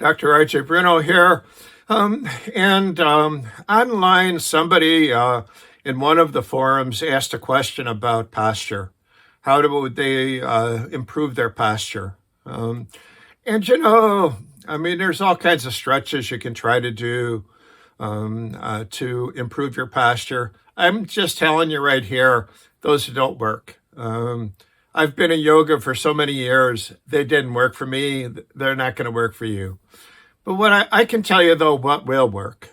Dr. RJ Bruno here. Online, somebody in one of the forums asked a question about posture. How would they improve their posture? There's all kinds of stretches you can try to do to improve your posture. I'm just telling you right here, those don't work. I've been in yoga for so many years. They didn't work for me. They're not going to work for you. But what I can tell you, though, what will work.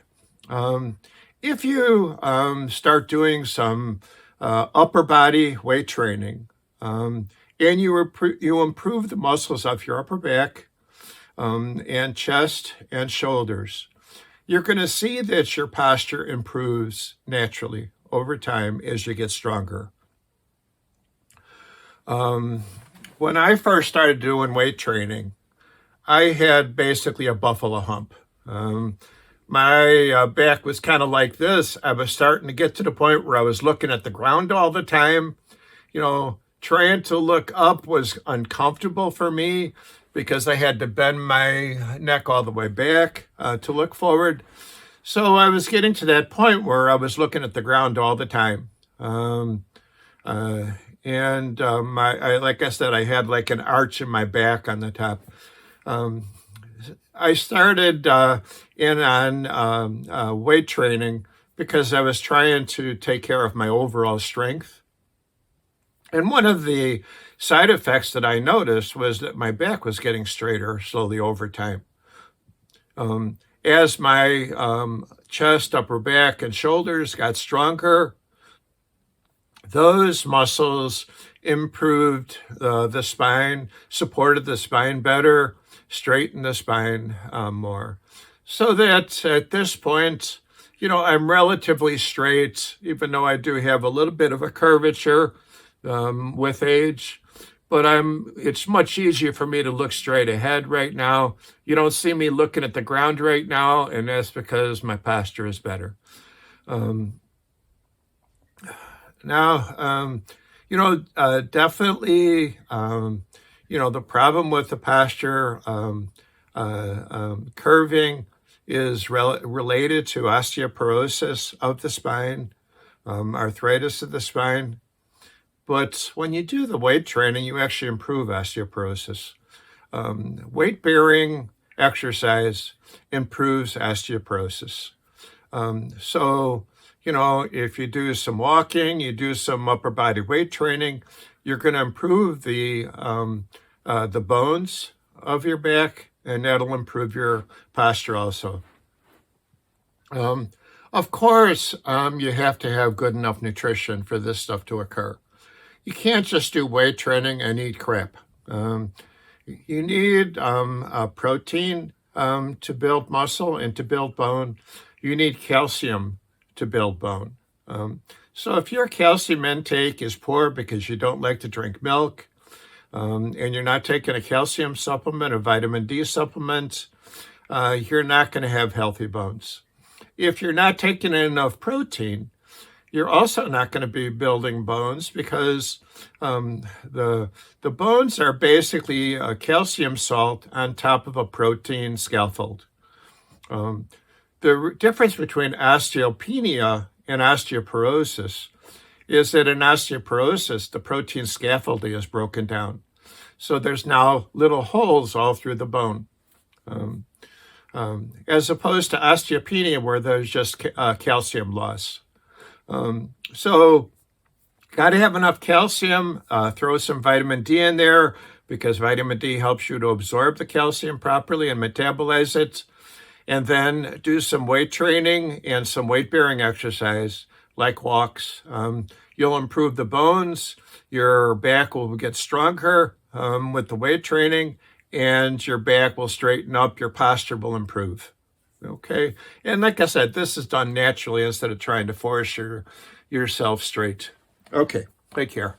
If you start doing some upper body weight training and you improve the muscles of your upper back and chest and shoulders, you're going to see that your posture improves naturally over time as you get stronger. When I first started doing weight training, I had basically a buffalo hump. My back was kind of like this. I was starting to get to the point where I was looking at the ground all the time. Trying to look up was uncomfortable for me because I had to bend my neck all the way back to look forward. So I was getting to that point where I was looking at the ground all the time. Like I said, I had like an arch in my back on the top. I started in on weight training because I was trying to take care of my overall strength. And one of the side effects that I noticed was that my back was getting straighter slowly over time. As my chest, upper back, and shoulders got stronger, those muscles improved the spine, supported the spine better, straightened the spine more. So that at this point, I'm relatively straight, even though I do have a little bit of a curvature with age. But it's much easier for me to look straight ahead right now. You don't see me looking at the ground right now, and that's because my posture is better. Definitely, the problem with the posture curving is related to osteoporosis of the spine, arthritis of the spine. But when you do the weight training, you actually improve osteoporosis. Weight-bearing exercise improves osteoporosis. If you do some walking, you do some upper body weight training, you're going to improve the bones of your back, and that'll improve your posture also. Of course, you have to have good enough nutrition for this stuff to occur. You can't just do weight training and eat crap. You need protein to build muscle and to build bone. You need calcium to build bone. So if your calcium intake is poor because you don't like to drink milk, and you're not taking a calcium supplement, a vitamin D supplement, you're not going to have healthy bones. If you're not taking enough protein, you're also not going to be building bones because the bones are basically a calcium salt on top of a protein scaffold. The difference between osteopenia and osteoporosis is that in osteoporosis, the protein scaffolding is broken down. So there's now little holes all through the bone. As opposed to osteopenia where there's just calcium loss. So got to have enough calcium, throw some vitamin D in there because vitamin D helps you to absorb the calcium properly and metabolize it. And then do some weight training and some weight-bearing exercise like walks. You'll improve the bones, your back will get stronger with the weight training, and your back will straighten up, your posture will improve. Okay? And like I said, this is done naturally instead of trying to force yourself straight. Okay, take care.